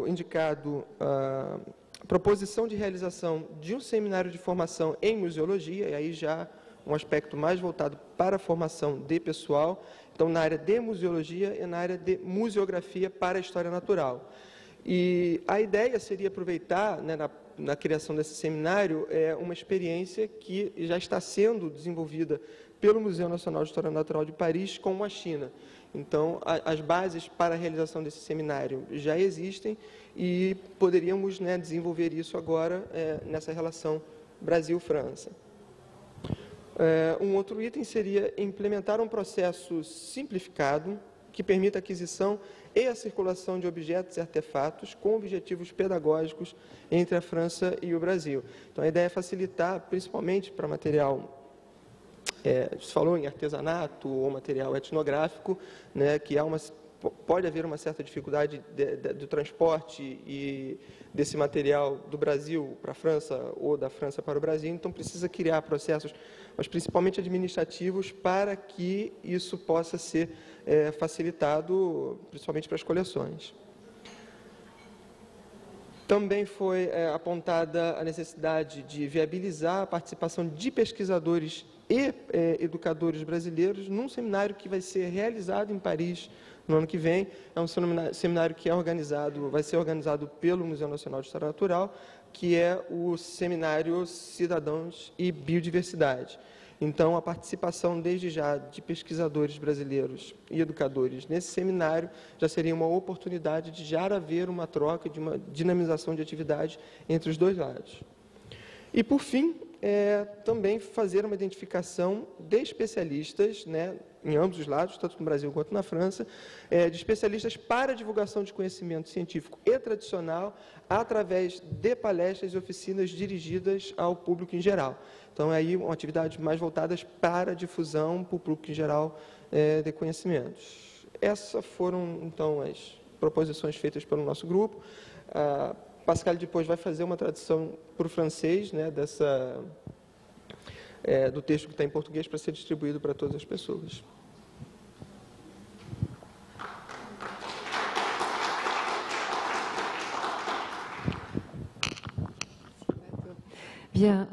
indicado a proposição de realização de um seminário de formação em museologia, e aí já um aspecto mais voltado para a formação de pessoal, então na área de museologia e na área de museografia para a história natural. E a ideia seria aproveitar, né, na criação desse seminário, uma experiência que já está sendo desenvolvida pelo Museu Nacional de História Natural de Paris com a China. Então, as bases para a realização desse seminário já existem e poderíamos, né, desenvolver isso agora nessa relação Brasil-França. Um outro item seria implementar um processo simplificado que permita a aquisição e a circulação de objetos e artefatos com objetivos pedagógicos entre a França e o Brasil. Então, a ideia é facilitar, principalmente para material, se falou em artesanato ou material etnográfico, né, que pode haver uma certa dificuldade do transporte e desse material do Brasil para a França ou da França para o Brasil, então precisa criar processos, mas principalmente administrativos, para que isso possa ser facilitado, principalmente para as coleções. Também foi apontada a necessidade de viabilizar a participação de pesquisadores e educadores brasileiros num seminário que vai ser realizado em Paris no ano que vem. É um seminário que vai ser organizado pelo Museu Nacional de História Natural, que é o Seminário Cidadãos e Biodiversidade. Então, a participação desde já de pesquisadores brasileiros e educadores nesse seminário já seria uma oportunidade de já haver uma troca, de uma dinamização de atividade entre os dois lados. E, por fim, também fazer uma identificação de especialistas, né, em ambos os lados, tanto no Brasil quanto na França, de especialistas para a divulgação de conhecimento científico e tradicional através de palestras e oficinas dirigidas ao público em geral. Então, aí, uma atividade mais voltadas para a difusão para o público em geral de conhecimentos. Essas foram, então, as proposições feitas pelo nosso grupo. Pascal depois vai fazer uma tradução para o francês, né, do texto que está em português para ser distribuído para todas as pessoas. Bien,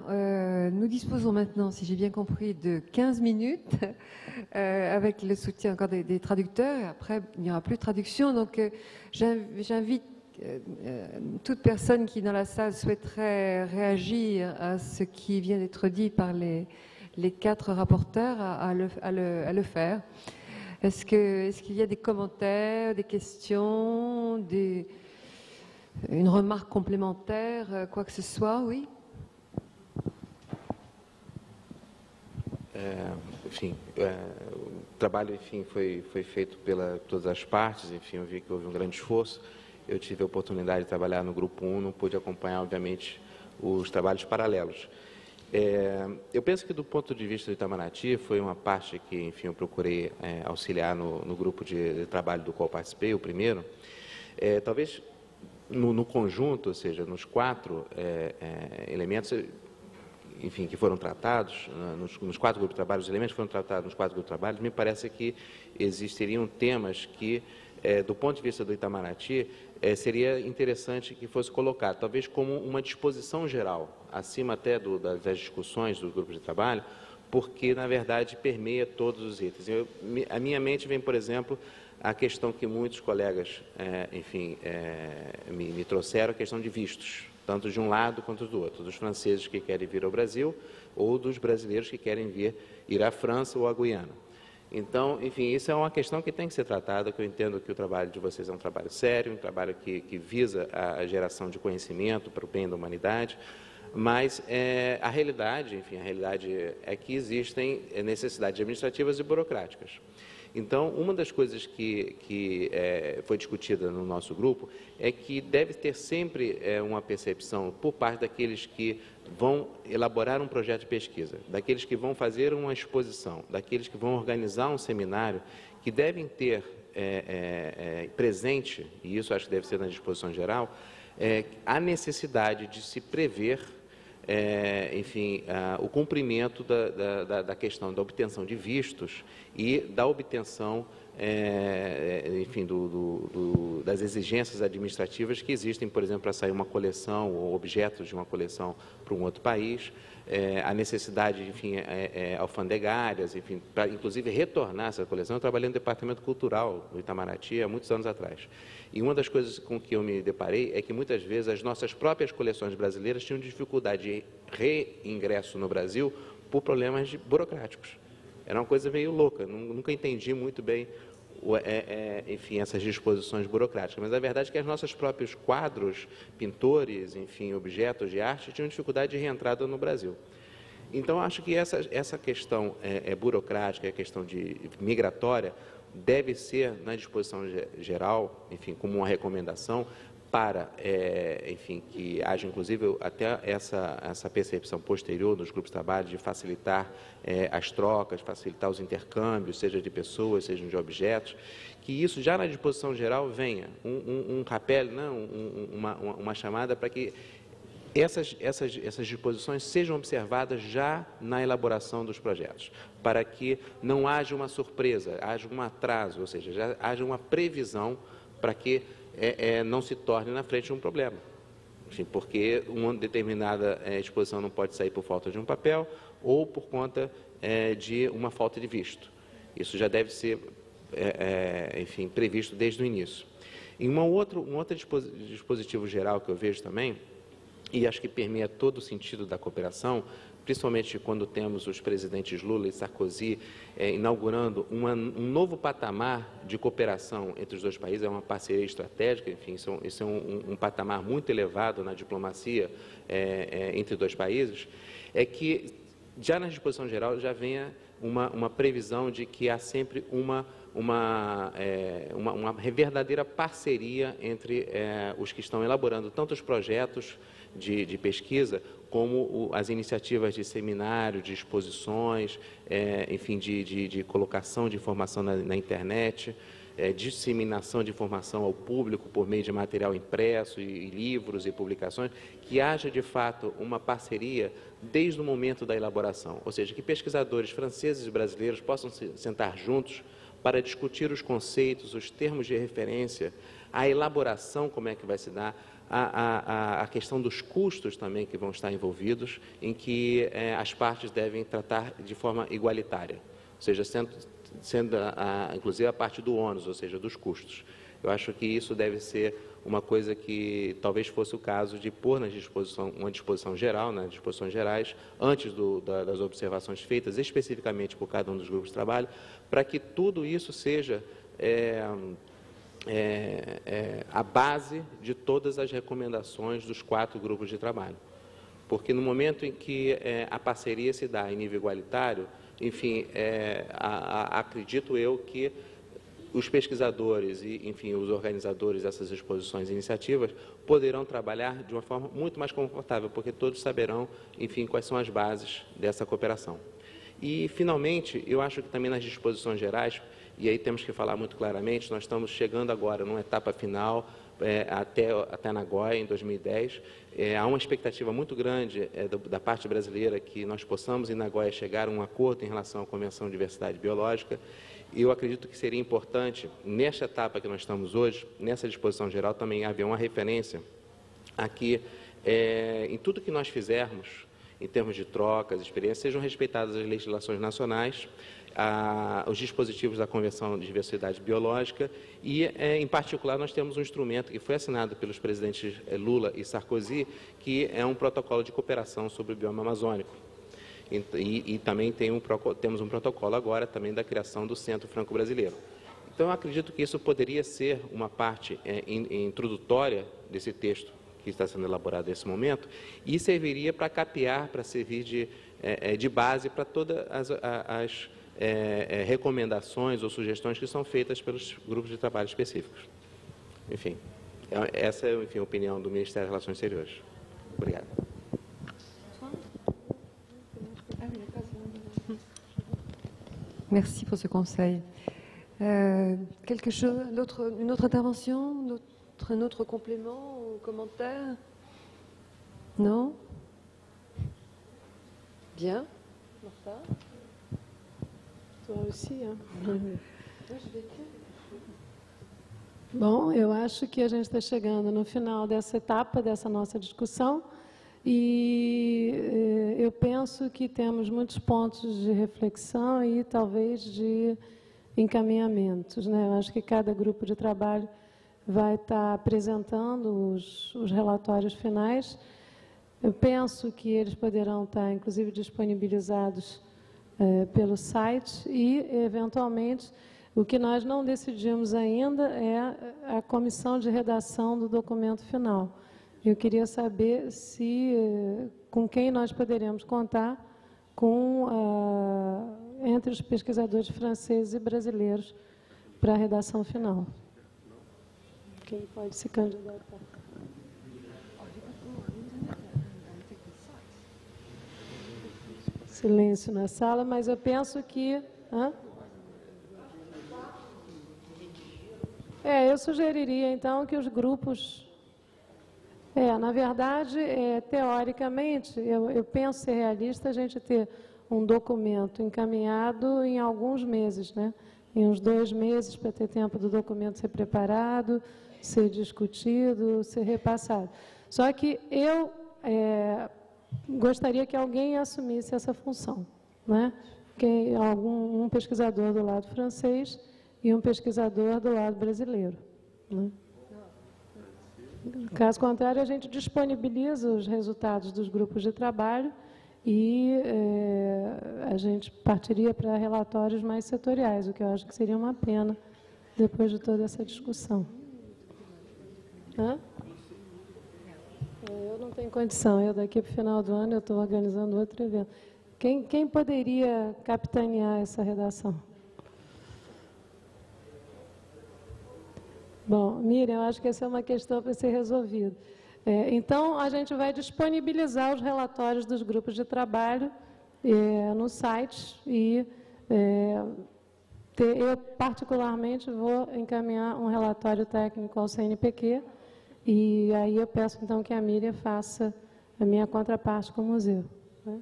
nous disposons maintenant, si j'ai bien compris, de 15 minutes avec le soutien encore des traducteurs. Et après, il n'y aura plus de traduction. Donc, j'invite toute personne qui, dans la salle, souhaiterait réagir à ce qui vient d'être dit par les 4 rapporteurs à le faire. Est-ce qu'il y a des commentaires, des questions, une remarque complémentaire, quoi que ce soit? Oui. Enfim, o trabalho, enfim, foi feito por todas as partes. Enfim, eu vi que houve um grande esforço. Eu tive a oportunidade de trabalhar no Grupo 1, não pude acompanhar, obviamente, os trabalhos paralelos. Eu penso que, do ponto de vista do Itamaraty, foi uma parte que, enfim, eu procurei auxiliar no grupo de trabalho do qual participei, o primeiro. Talvez, no conjunto, ou seja, nos 4 elementos, enfim, que foram tratados, nos 4 grupos de trabalho, os elementos que foram tratados nos 4 grupos de trabalho, me parece que existiriam temas que, do ponto de vista do Itamaraty, seria interessante que fosse colocado, talvez como uma disposição geral, acima até das discussões dos grupos de trabalho, porque, na verdade, permeia todos os itens. A minha mente vem, por exemplo, a questão que muitos colegas, enfim, me trouxeram, a questão de vistos, tanto de um lado quanto do outro, dos franceses que querem vir ao Brasil ou dos brasileiros que querem ir à França ou à Guiana. Então, enfim, isso é uma questão que tem que ser tratada, que eu entendo que o trabalho de vocês é um trabalho sério, um trabalho que visa a geração de conhecimento para o bem da humanidade, mas a realidade, enfim, a realidade é que existem necessidades administrativas e burocráticas. Então, uma das coisas que foi discutida no nosso grupo é que deve ter sempre uma percepção por parte daqueles que vão elaborar um projeto de pesquisa, daqueles que vão fazer uma exposição, daqueles que vão organizar um seminário, que devem ter presente, e isso acho que deve ser na disposição geral, a necessidade de se prever o cumprimento da questão da obtenção de vistos e da obtenção, das exigências administrativas que existem, por exemplo, para sair uma coleção ou objetos de uma coleção para um outro país, a necessidade, alfandegárias, para inclusive retornar essa coleção. Eu trabalhei no Departamento Cultural do Itamaraty há muitos anos atrás. E uma das coisas com que eu me deparei é que muitas vezes as nossas próprias coleções brasileiras tinham dificuldade de reingresso no Brasil por problemas burocráticos. Era uma coisa meio louca, nunca entendi muito bem essas disposições burocráticas, mas a verdade é que os nossos próprios quadros, pintores, objetos de arte, tinham dificuldade de reentrada no Brasil. Então, acho que essa questão burocrática, a questão migratória, deve ser, na disposição geral, como uma recomendação, para, que haja, inclusive, até essa percepção posterior dos grupos de trabalho de facilitar as trocas, facilitar os intercâmbios, seja de pessoas, seja de objetos, que isso já na disposição geral venha, um rappel, uma chamada para que essas disposições sejam observadas já na elaboração dos projetos, para que não haja uma surpresa, haja um atraso, ou seja, já haja uma previsão para que não se torne na frente um problema. Porque uma determinada exposição não pode sair por falta de um papel ou por conta de uma falta de visto. Isso já deve ser, previsto desde o início. E um outro dispositivo geral que eu vejo também, e acho que permeia todo o sentido da cooperação, principalmente quando temos os presidentes Lula e Sarkozy inaugurando um novo patamar de cooperação entre os dois países, é uma parceria estratégica, isso é um patamar muito elevado na diplomacia entre dois países, é que já na disposição geral já venha uma previsão de que há sempre uma verdadeira parceria entre os que estão elaborando tanto os projetos de pesquisa, como as iniciativas de seminário, de exposições, de colocação de informação na internet, disseminação de informação ao público por meio de material impresso e livros e publicações, que haja de fato uma parceria desde o momento da elaboração, ou seja, que pesquisadores franceses e brasileiros possam sentar juntos para discutir os conceitos, os termos de referência, a elaboração, como é que vai se dar, a questão dos custos também que vão estar envolvidos, em que as partes devem tratar de forma igualitária, ou seja, sendo inclusive a parte do ônus, ou seja, dos custos. Eu acho que isso deve ser uma coisa que talvez fosse o caso de pôr uma disposição geral, nas disposições gerais, antes das observações feitas especificamente por cada um dos grupos de trabalho, para que tudo isso seja a base de todas as recomendações dos 4 grupos de trabalho. Porque no momento em que a parceria se dá em nível igualitário, acredito eu que os pesquisadores e, os organizadores dessas exposições e iniciativas poderão trabalhar de uma forma muito mais confortável, porque todos saberão, quais são as bases dessa cooperação. E, finalmente, eu acho que também nas disposições gerais, e aí temos que falar muito claramente, nós estamos chegando agora numa etapa final, até Nagoya, em 2010. Há uma expectativa muito grande da parte brasileira que nós possamos, em Nagoya, chegar a um acordo em relação à Convenção de Diversidade Biológica. E eu acredito que seria importante, nesta etapa que nós estamos hoje, nessa disposição geral, também haver uma referência a que, em tudo que nós fizermos, em termos de trocas, experiências, sejam respeitadas as legislações nacionais, os dispositivos da Convenção de Diversidade Biológica e, em particular, nós temos um instrumento que foi assinado pelos presidentes Lula e Sarkozy, que é um protocolo de cooperação sobre o bioma amazônico. E também temos um protocolo agora também da criação do Centro Franco-Brasileiro. Então, eu acredito que isso poderia ser uma parte introdutória desse texto que está sendo elaborado nesse momento e serviria para capear, para servir de base para todas recomendações ou sugestões que são feitas pelos grupos de trabalho específicos. Enfim, essa é, enfim, a opinião do Ministério das Relações Exteriores. Obrigado. Merci pour ce conseil. Quelque chose, une autre intervention, un autre complément ou commentaire? Non? Bien. Martha? Toi aussi, hein? Bom, eu acho que a gente está chegando no final dessa etapa, dessa nossa discussão, e eu penso que temos muitos pontos de reflexão e talvez de encaminhamentos, né? Eu acho que cada grupo de trabalho vai estar apresentando os relatórios finais. Eu penso que eles poderão estar, inclusive, disponibilizados pelo site e, eventualmente, o que nós não decidimos ainda é a comissão de redação do documento final. Eu queria saber com quem nós poderemos contar entre os pesquisadores franceses e brasileiros para a redação final. Quem pode se candidatar? Silêncio na sala, mas eu penso que... eu sugeriria, então, que os grupos... na verdade, teoricamente, eu penso ser realista a gente ter um documento encaminhado em alguns meses, né? Em uns 2 meses, para ter tempo do documento ser preparado, ser discutido, ser repassado. Só que eu gostaria que alguém assumisse essa função, né? Um pesquisador do lado francês e um pesquisador do lado brasileiro, né? Caso contrário, a gente disponibiliza os resultados dos grupos de trabalho e a gente partiria para relatórios mais setoriais, o que eu acho que seria uma pena depois de toda essa discussão. Eu não tenho condição, daqui para o final do ano eu estou organizando outro evento. Quem poderia capitanear essa redação? Bom, Miriam, eu acho que essa é uma questão para ser resolvida. Então, a gente vai disponibilizar os relatórios dos grupos de trabalho no site e eu, particularmente, vou encaminhar um relatório técnico ao CNPq e aí eu peço, então, que a Miriam faça a minha contraparte com o museu. Né?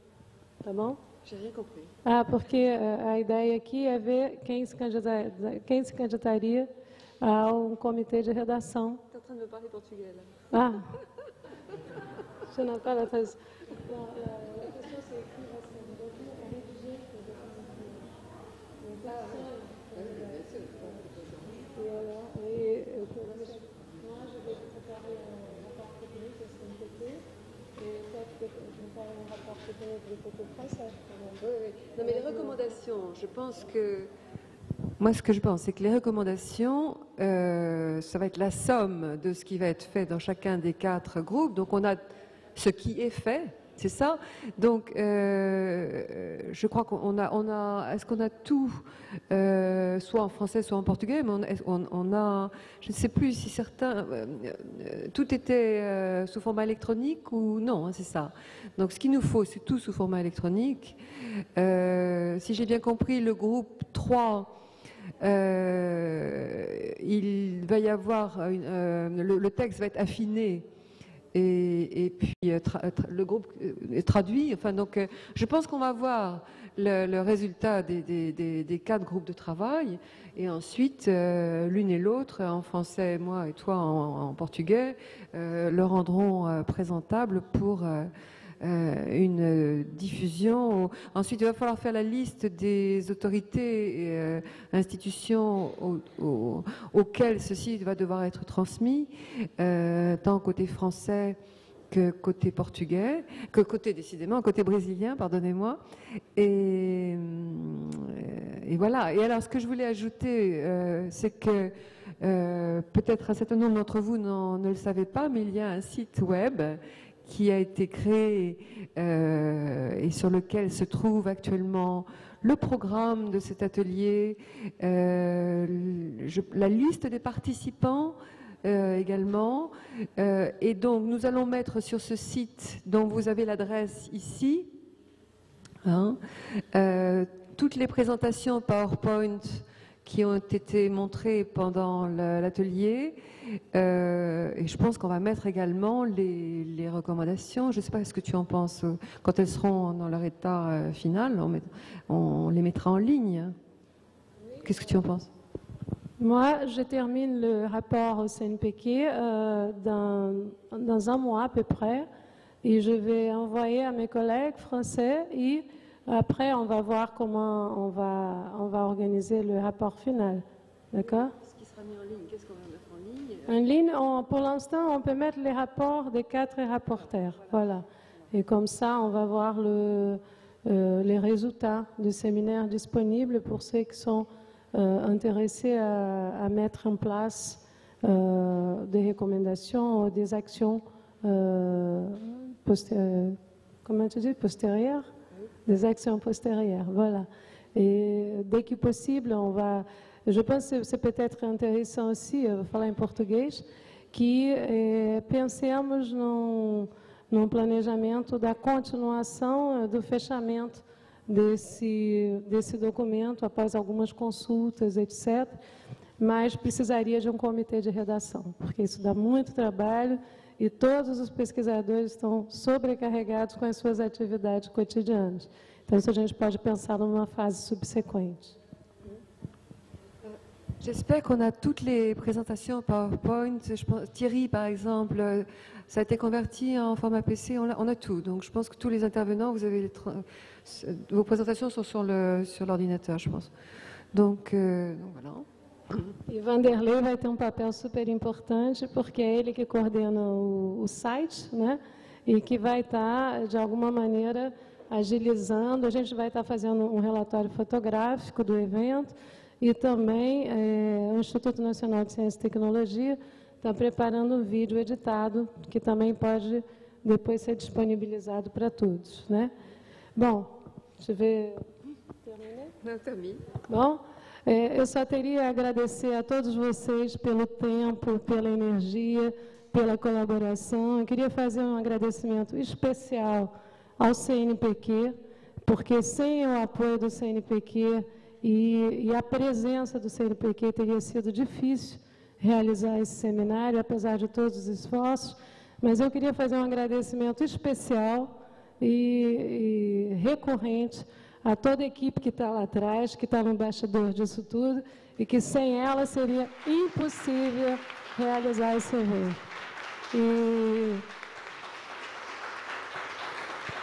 Tá bom? Porque a ideia aqui é ver quem se candidataria ao comitê de redação. Estou tentando falar português lá. Je n'ai pas la thèse. Non, mais les recommandations, je pense que... Moi, ce que je pense, c'est que les recommandations, ça va être la somme de ce qui va être fait dans chacun des 4 groupes. Donc, on a ce qui est fait, c'est ça. Donc, je crois qu'on a... Est-ce qu'on a tout, soit en français, soit en portugais, mais on a... Je ne sais plus si certains... tout était sous format électronique ou non, hein, c'est ça. Donc, ce qu'il nous faut, c'est tout sous format électronique. Si j'ai bien compris, le groupe 3... il va y avoir le texte va être affiné et puis le groupe est traduit. Enfin, donc, je pense qu'on va voir le résultat des 4 groupes de travail et ensuite l'une et l'autre, en français, moi et toi en portugais, le rendront présentable pour une diffusion. Ensuite, il va falloir faire la liste des autorités et institutions auxquelles ceci va devoir être transmis, tant côté français que côté portugais, que côté brésilien, pardonnez-moi. Et voilà. Et alors, ce que je voulais ajouter, c'est que peut-être un certain nombre d'entre vous ne le savaient pas, mais il y a un site web qui a été créé et sur lequel se trouve actuellement le programme de cet atelier, la liste des participants également. Et donc, nous allons mettre sur ce site, dont vous avez l'adresse ici, toutes les présentations PowerPoint qui ont été montrées pendant l'atelier. Et je pense qu'on va mettre également les recommandations. Je ne sais pas ce que tu en penses. Quand elles seront dans leur état final, on les mettra en ligne. Qu'est-ce que tu en penses? Moi, je termine le rapport au CNPq dans un mois à peu près. Et je vais envoyer à mes collègues français et après, on va voir comment on va organiser le rapport final. D'accord? Ce qui sera mis en ligne, qu'est-ce qu'on va mettre en ligne? En ligne, pour l'instant, on peut mettre les rapports des 4 rapporteurs. Voilà. Et comme ça, on va voir les résultats du séminaire disponibles pour ceux qui sont intéressés à mettre en place des recommandations ou des actions postérieures. Des actions postérieures, voilà. Et dès que possible, je pense que c'est peut-être intéressant aussi, eu vou falar em português, que pensemos num planejamento da continuação do fechamento desse documento após algumas consultas, etc. Mas precisaria de um comitê de redação, porque isso dá muito trabalho e todos os pesquisadores estão sobrecarregados com as suas atividades cotidianas. Então, isso a gente pode pensar numa phase subséquente. J'espère qu'on a toutes les présentations PowerPoint. Thierry, par exemple, ça a été converti en format PC, on a tout. Donc, je pense que tous les intervenants, vous avez vos présentations sont sur l'ordinateur, je pense. Donc voilà. E Vanderlei vai ter um papel super importante, porque é ele que coordena o site, né? E que vai estar, de alguma maneira, agilizando. A gente vai estar fazendo um relatório fotográfico do evento e também o Instituto Nacional de Ciência e Tecnologia está preparando um vídeo editado, que também pode depois ser disponibilizado para todos, né? Bom, deixa eu ver... Terminei? Não, termine. Bom... eu só teria a agradecer a todos vocês pelo tempo, pela energia, pela colaboração. Eu queria fazer um agradecimento especial ao CNPq, porque sem o apoio do CNPq e a presença do CNPq teria sido difícil realizar esse seminário, apesar de todos os esforços. Mas eu queria fazer um agradecimento especial e recorrente a toda a equipe que está lá atrás, que está no bastidor disso tudo, e que sem ela seria impossível realizar esse evento.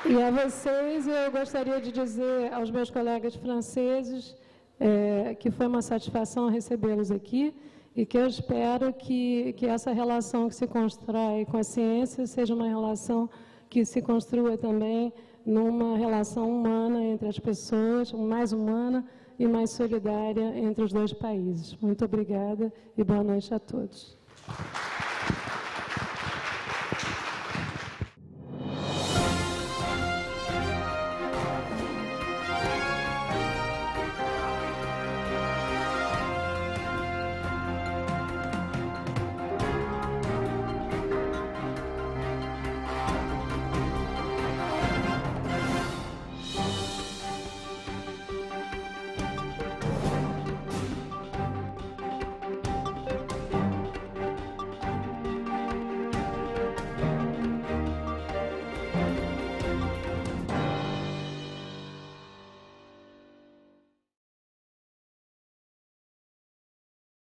E a vocês, eu gostaria de dizer aos meus colegas franceses que foi uma satisfação recebê-los aqui e que eu espero que essa relação que se constrói com a ciência seja uma relação que se construa também numa relação humana entre as pessoas, mais humana e mais solidária entre os dois países. Muito obrigada e boa noite a todos.